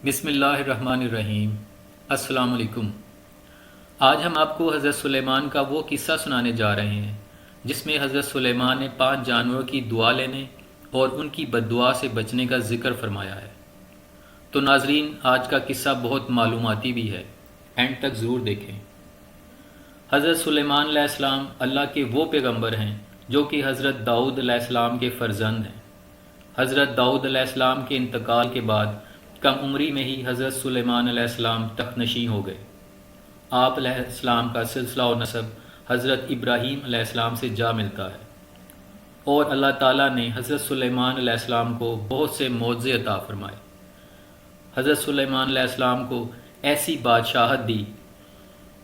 بسم اللہ الرحمن الرحیم۔ السلام علیکم۔ آج ہم آپ کو حضرت سلیمان کا وہ قصہ سنانے جا رہے ہیں جس میں حضرت سلیمان نے 5 جانوروں کی دعا لینے اور ان کی بد دعا سے بچنے کا ذکر فرمایا ہے۔ تو ناظرین، آج کا قصہ بہت معلوماتی بھی ہے، اینڈ تک ضرور دیکھیں۔ حضرت سلیمان علیہ السلام اللہ کے وہ پیغمبر ہیں جو کہ حضرت داؤد علیہ السلام کے فرزند ہیں۔ حضرت داؤد علیہ السلام کے انتقال کے بعد کم عمری میں ہی حضرت سلیمان علیہ السلام تخت نشین ہو گئے۔ آپ علیہ السلام کا سلسلہ و نسب حضرت ابراہیم علیہ السلام سے جا ملتا ہے، اور اللہ تعالیٰ نے حضرت سلیمان علیہ السلام کو بہت سے معجزے عطا فرمائے۔ حضرت سلیمان علیہ السلام کو ایسی بادشاہت دی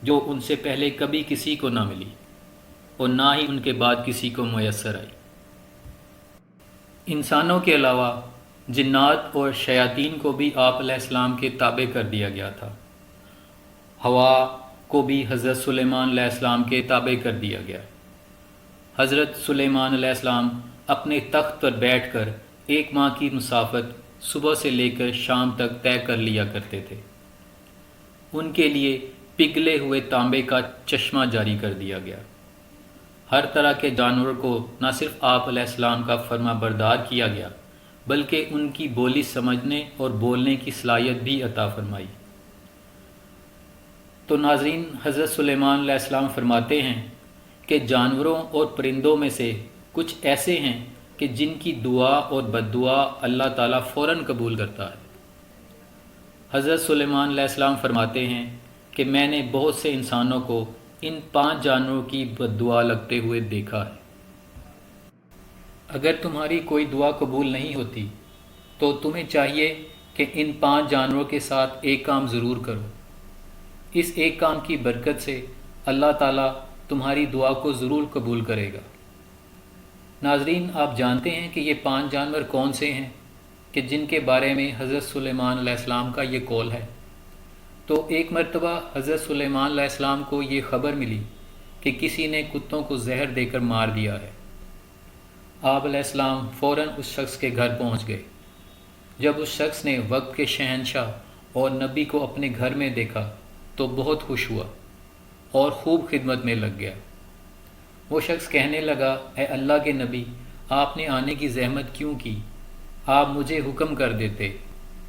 جو ان سے پہلے کبھی کسی کو نہ ملی اور نہ ہی ان کے بعد کسی کو میسر آئی۔ انسانوں کے علاوہ جنات اور شیاطین کو بھی آپ علیہ السلام کے تابع کر دیا گیا تھا۔ ہوا کو بھی حضرت سلیمان علیہ السلام کے تابع کر دیا گیا۔ حضرت سلیمان علیہ السلام اپنے تخت پر بیٹھ کر 1 ماہ کی مسافت صبح سے لے کر شام تک طے کر لیا کرتے تھے۔ ان کے لیے پگھلے ہوئے تانبے کا چشمہ جاری کر دیا گیا۔ ہر طرح کے جانور کو نہ صرف آپ علیہ السلام کا فرما بردار کیا گیا بلکہ ان کی بولی سمجھنے اور بولنے کی صلاحیت بھی عطا فرمائی۔ تو ناظرین، حضرت سلیمان علیہ السلام فرماتے ہیں کہ جانوروں اور پرندوں میں سے کچھ ایسے ہیں کہ جن کی دعا اور بد دعا اللہ تعالیٰ فوراً قبول کرتا ہے۔ حضرت سلیمان علیہ السلام فرماتے ہیں کہ میں نے بہت سے انسانوں کو ان 5 جانوروں کی بد دعا لگتے ہوئے دیکھا ہے۔ اگر تمہاری کوئی دعا قبول نہیں ہوتی تو تمہیں چاہیے کہ ان 5 جانوروں کے ساتھ ایک کام ضرور کرو۔ اس ایک کام کی برکت سے اللہ تعالیٰ تمہاری دعا کو ضرور قبول کرے گا۔ ناظرین، آپ جانتے ہیں کہ یہ 5 جانور کون سے ہیں کہ جن کے بارے میں حضرت سلیمان علیہ السلام کا یہ قول ہے؟ تو ایک مرتبہ حضرت سلیمان علیہ السلام کو یہ خبر ملی کہ کسی نے کتوں کو زہر دے کر مار دیا ہے۔ آپ علیہ السلام فوراً اس شخص کے گھر پہنچ گئے۔ جب اس شخص نے وقت کے شہنشاہ اور نبی کو اپنے گھر میں دیکھا تو بہت خوش ہوا اور خوب خدمت میں لگ گیا۔ وہ شخص کہنے لگا، اے اللہ کے نبی، آپ نے آنے کی زحمت کیوں کی؟ آپ مجھے حکم کر دیتے،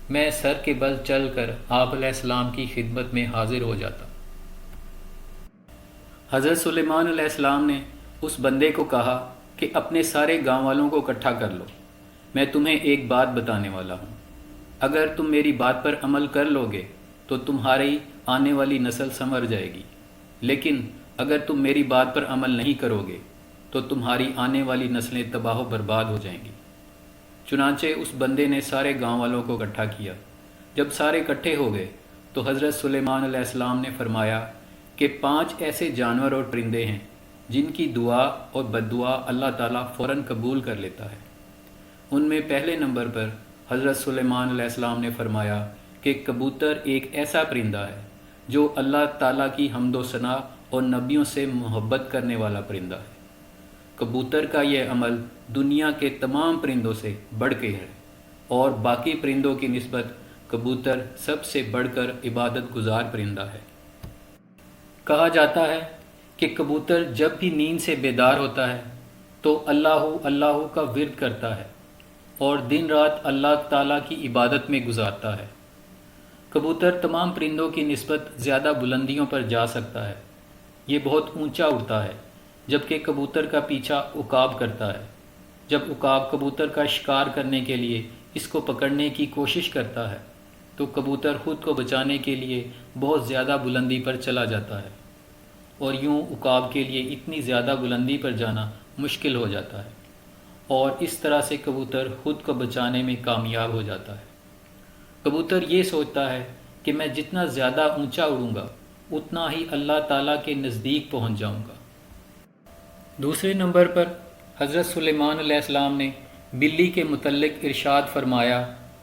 میں سر کے بل چل کر آپ علیہ السلام کی خدمت میں حاضر ہو جاتا۔ حضرت سلیمان علیہ السلام نے اس بندے کو کہا کہ اپنے سارے گاؤں والوں کو اکٹھا کر لو، میں تمہیں ایک بات بتانے والا ہوں۔ اگر تم میری بات پر عمل کر لو گے تو تمہاری آنے والی نسل سنور جائے گی، لیکن اگر تم میری بات پر عمل نہیں کرو گے تو تمہاری آنے والی نسلیں تباہ و برباد ہو جائیں گی۔ چنانچہ اس بندے نے سارے گاؤں والوں کو اکٹھا کیا۔ جب سارے اکٹھے ہو گئے تو حضرت سلیمان علیہ السلام نے فرمایا کہ 5 ایسے جانور اور پرندے ہیں جن کی دعا اور بد دعا اللہ تعالیٰ فوراً قبول کر لیتا ہے۔ ان میں پہلے نمبر پر حضرت سلیمان علیہ السلام نے فرمایا کہ کبوتر ایک ایسا پرندہ ہے جو اللہ تعالیٰ کی حمد و ثنا اور نبیوں سے محبت کرنے والا پرندہ ہے۔ کبوتر کا یہ عمل دنیا کے تمام پرندوں سے بڑھ کے ہے، اور باقی پرندوں کی نسبت کبوتر سب سے بڑھ کر عبادت گزار پرندہ ہے۔ کہا جاتا ہے کہ کبوتر جب بھی نیند سے بیدار ہوتا ہے تو اللہ اللہ کا ورد کرتا ہے اور دن رات اللہ تعالیٰ کی عبادت میں گزارتا ہے۔ کبوتر تمام پرندوں کی نسبت زیادہ بلندیوں پر جا سکتا ہے، یہ بہت اونچا اڑتا ہے، جبکہ کبوتر کا پیچھا عقاب کرتا ہے۔ جب عقاب کبوتر کا شکار کرنے کے لیے اس کو پکڑنے کی کوشش کرتا ہے تو کبوتر خود کو بچانے کے لیے بہت زیادہ بلندی پر چلا جاتا ہے، اور یوں عقاب کے لیے اتنی زیادہ بلندی پر جانا مشکل ہو جاتا ہے، اور اس طرح سے کبوتر خود کو بچانے میں کامیاب ہو جاتا ہے۔ کبوتر یہ سوچتا ہے کہ میں جتنا زیادہ اونچا اڑوں گا اتنا ہی اللہ تعالیٰ کے نزدیک پہنچ جاؤں گا۔ دوسرے نمبر پر حضرت سلیمان علیہ السلام نے بلی کے متعلق ارشاد فرمایا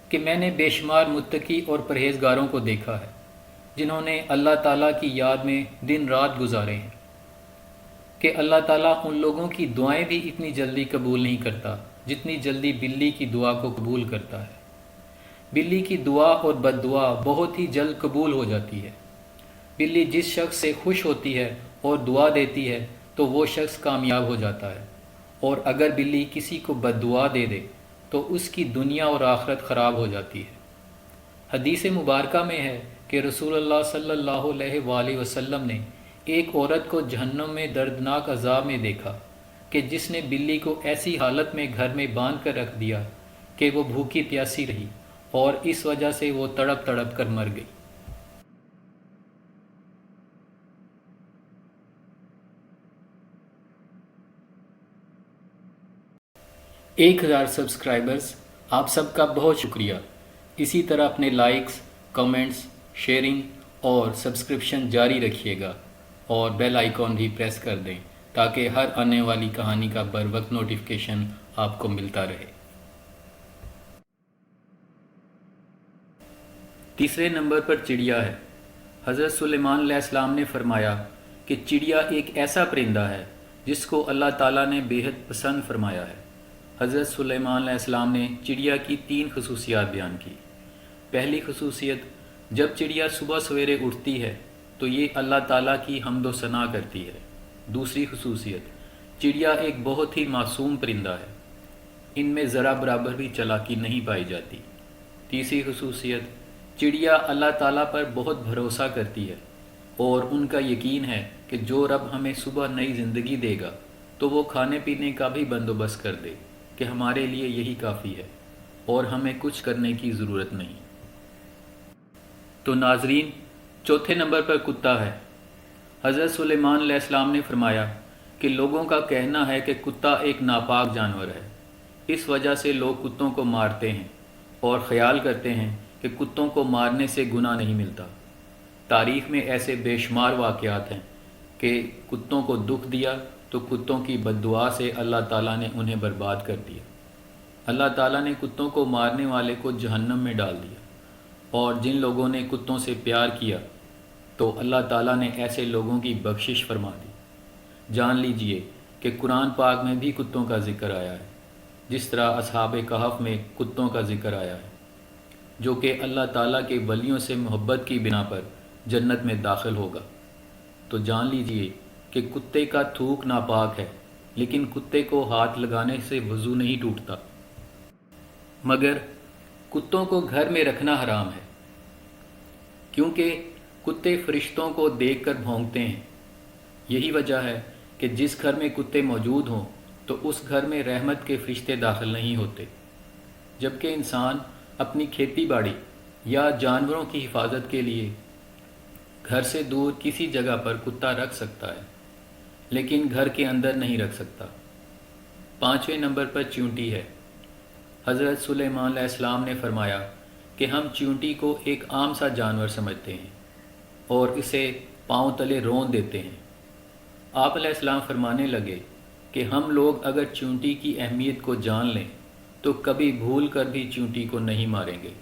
کہ میں نے بے شمار متقی اور پرہیزگاروں کو دیکھا ہے جنہوں نے اللہ تعالیٰ کی یاد میں دن رات گزارے ہیں، کہ اللہ تعالیٰ ان لوگوں کی دعائیں بھی اتنی جلدی قبول نہیں کرتا جتنی جلدی بلی کی دعا کو قبول کرتا ہے۔ بلی کی دعا اور بد دعا بہت ہی جلد قبول ہو جاتی ہے۔ بلی جس شخص سے خوش ہوتی ہے اور دعا دیتی ہے تو وہ شخص کامیاب ہو جاتا ہے، اور اگر بلی کسی کو بد دعا دے دے تو اس کی دنیا اور آخرت خراب ہو جاتی ہے۔ حدیث مبارکہ میں ہے کہ رسول اللہ صلی اللہ علیہ وآلہ وسلم نے ایک عورت کو جہنم میں دردناک عذاب میں دیکھا کہ جس نے بلی کو ایسی حالت میں گھر میں باندھ کر رکھ دیا کہ وہ بھوکی پیاسی رہی اور اس وجہ سے وہ تڑپ تڑپ کر مر گئی۔ 1000 سبسکرائبرز، آپ سب کا بہت شکریہ۔ اسی طرح اپنے لائکس، کمنٹس، شیئرنگ اور سبسکرپشن جاری رکھیے گا، اور بیل آئیکن بھی پریس کر دیں تاکہ ہر آنے والی کہانی کا بر وقت نوٹیفیکیشن آپ کو ملتا رہے۔ تیسرے نمبر پر چڑیا ہے۔ حضرت سلیمان علیہ السلام نے فرمایا کہ چڑیا ایک ایسا پرندہ ہے جس کو اللہ تعالیٰ نے بے حد پسند فرمایا ہے۔ حضرت سلیمان علیہ السلام نے چڑیا کی 3 خصوصیات بیان کی۔ پہلی خصوصیت، جب چڑیا صبح سویرے اٹھتی ہے تو یہ اللہ تعالیٰ کی حمد و ثنا کرتی ہے۔ دوسری خصوصیت، چڑیا ایک بہت ہی معصوم پرندہ ہے، ان میں ذرا برابر بھی چالاکی نہیں پائی جاتی۔ تیسری خصوصیت، چڑیا اللہ تعالیٰ پر بہت بھروسہ کرتی ہے اور ان کا یقین ہے کہ جو رب ہمیں صبح نئی زندگی دے گا تو وہ کھانے پینے کا بھی بندوبست کر دے کہ ہمارے لیے یہی کافی ہے اور ہمیں کچھ کرنے کی ضرورت نہیں۔ تو ناظرین، چوتھے نمبر پر کتا ہے۔ حضرت سلیمان علیہ السلام نے فرمایا کہ لوگوں کا کہنا ہے کہ کتا ایک ناپاک جانور ہے، اس وجہ سے لوگ کتوں کو مارتے ہیں اور خیال کرتے ہیں کہ کتوں کو مارنے سے گناہ نہیں ملتا۔ تاریخ میں ایسے بے شمار واقعات ہیں کہ کتوں کو دکھ دیا تو کتوں کی بد دعا سے اللہ تعالیٰ نے انہیں برباد کر دیا۔ اللہ تعالیٰ نے کتوں کو مارنے والے کو جہنم میں ڈال دیا، اور جن لوگوں نے کتوں سے پیار کیا تو اللہ تعالیٰ نے ایسے لوگوں کی بخشش فرما دی۔ جان لیجئے کہ قرآن پاک میں بھی کتوں کا ذکر آیا ہے، جس طرح اصحاب کہف میں کتوں کا ذکر آیا ہے، جو کہ اللہ تعالیٰ کے ولیوں سے محبت کی بنا پر جنت میں داخل ہوگا۔ تو جان لیجئے کہ کتے کا تھوک ناپاک ہے، لیکن کتے کو ہاتھ لگانے سے وضو نہیں ٹوٹتا، مگر کتوں کو گھر میں رکھنا حرام ہے، کیونکہ کتے فرشتوں کو دیکھ کر بھونکتے ہیں۔ یہی وجہ ہے کہ جس گھر میں کتے موجود ہوں تو اس گھر میں رحمت کے فرشتے داخل نہیں ہوتے، جبکہ انسان اپنی کھیتی باڑی یا جانوروں کی حفاظت کے لیے گھر سے دور کسی جگہ پر کتا رکھ سکتا ہے، لیکن گھر کے اندر نہیں رکھ سکتا۔ 5ویں نمبر پر چیونٹی ہے۔ حضرت سلیمان علیہ السلام نے فرمایا کہ ہم چیونٹی کو ایک عام سا جانور سمجھتے ہیں اور اسے پاؤں تلے رون دیتے ہیں۔ آپ علیہ السلام فرمانے لگے کہ ہم لوگ اگر چیونٹی کی اہمیت کو جان لیں تو کبھی بھول کر بھی چیونٹی کو نہیں ماریں گے۔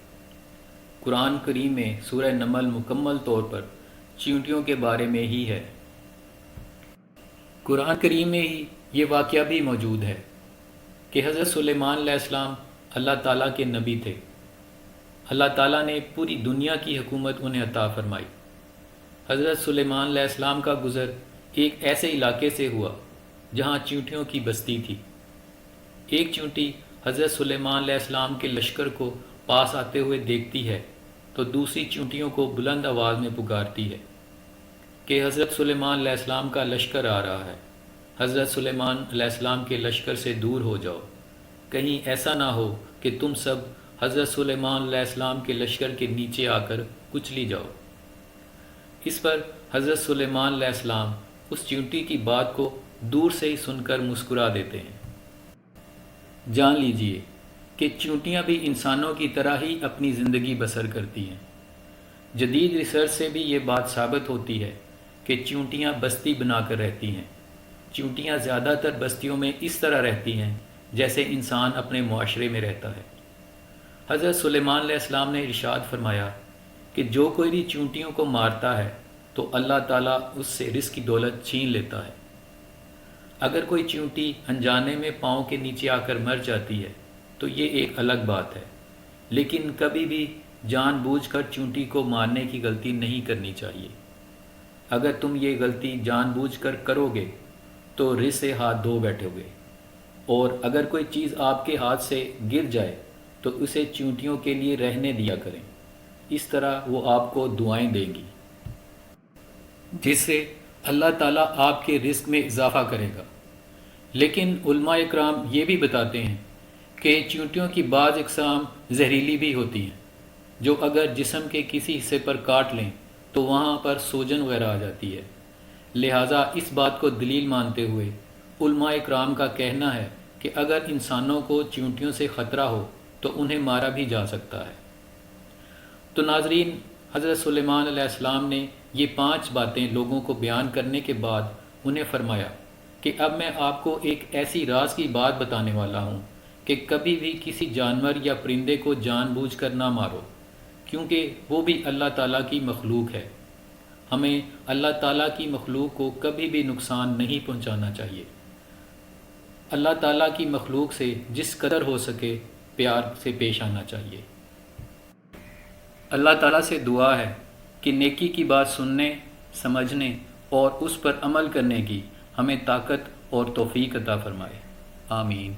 قرآن کریم میں سورہ نمل مکمل طور پر چیونٹیوں کے بارے میں ہی ہے۔ قرآن کریم میں ہی یہ واقعہ بھی موجود ہے کہ حضرت سلیمان علیہ السلام اللہ تعالیٰ کے نبی تھے۔ اللہ تعالیٰ نے پوری دنیا کی حکومت انہیں عطا فرمائی۔ حضرت سلیمان علیہ السلام کا گزر ایک ایسے علاقے سے ہوا جہاں چیونٹیوں کی بستی تھی۔ ایک چیونٹی حضرت سلیمان علیہ السلام کے لشکر کو پاس آتے ہوئے دیکھتی ہے تو دوسری چیونٹیوں کو بلند آواز میں پکارتی ہے کہ حضرت سلیمان علیہ السلام کا لشکر آ رہا ہے، حضرت سلیمان علیہ السلام کے لشکر سے دور ہو جاؤ، کہیں ایسا نہ ہو کہ تم سب حضرت سلیمان علیہ السلام کے لشکر کے نیچے آ کر کچلی جاؤ۔ اس پر حضرت سلیمان علیہ السلام اس چیونٹی کی بات کو دور سے ہی سن کر مسکرا دیتے ہیں۔ جان لیجئے کہ چیونٹیاں بھی انسانوں کی طرح ہی اپنی زندگی بسر کرتی ہیں۔ جدید ریسرچ سے بھی یہ بات ثابت ہوتی ہے کہ چیونٹیاں بستی بنا کر رہتی ہیں۔ چیونٹیاں زیادہ تر بستیوں میں اس طرح رہتی ہیں جیسے انسان اپنے معاشرے میں رہتا ہے۔ حضرت سلیمان علیہ السلام نے ارشاد فرمایا کہ جو کوئی بھی چیونٹیوں کو مارتا ہے تو اللہ تعالیٰ اس سے رزق کی دولت چھین لیتا ہے۔ اگر کوئی چیونٹی انجانے میں پاؤں کے نیچے آ کر مر جاتی ہے تو یہ ایک الگ بات ہے، لیکن کبھی بھی جان بوجھ کر چونٹی کو مارنے کی غلطی نہیں کرنی چاہیے۔ اگر تم یہ غلطی جان بوجھ کر کرو گے تو رزق سے ہاتھ دھو بیٹھو گے، اور اگر کوئی چیز آپ کے ہاتھ سے گر جائے تو اسے چونٹیوں کے لیے رہنے دیا کریں، اس طرح وہ آپ کو دعائیں دیں گی، جس سے اللہ تعالیٰ آپ کے رزق میں اضافہ کرے گا۔ لیکن علماء اکرام یہ بھی بتاتے ہیں کہ چونٹیوں کی بعض اقسام زہریلی بھی ہوتی ہیں، جو اگر جسم کے کسی حصے پر کاٹ لیں تو وہاں پر سوجن وغیرہ آ جاتی ہے۔ لہٰذا اس بات کو دلیل مانتے ہوئے علماء اکرام کا کہنا ہے کہ اگر انسانوں کو چونٹیوں سے خطرہ ہو تو انہیں مارا بھی جا سکتا ہے۔ تو ناظرین، حضرت سلیمان علیہ السلام نے یہ 5 باتیں لوگوں کو بیان کرنے کے بعد انہیں فرمایا کہ اب میں آپ کو ایک ایسی راز کی بات بتانے والا ہوں کہ کبھی بھی کسی جانور یا پرندے کو جان بوجھ کر نہ مارو، کیونکہ وہ بھی اللہ تعالیٰ کی مخلوق ہے۔ ہمیں اللہ تعالیٰ کی مخلوق کو کبھی بھی نقصان نہیں پہنچانا چاہیے۔ اللہ تعالیٰ کی مخلوق سے جس قدر ہو سکے پیار سے پیش آنا چاہیے۔ اللہ تعالیٰ سے دعا ہے کہ نیکی کی بات سننے، سمجھنے اور اس پر عمل کرنے کی ہمیں طاقت اور توفیق عطا فرمائے۔ آمین۔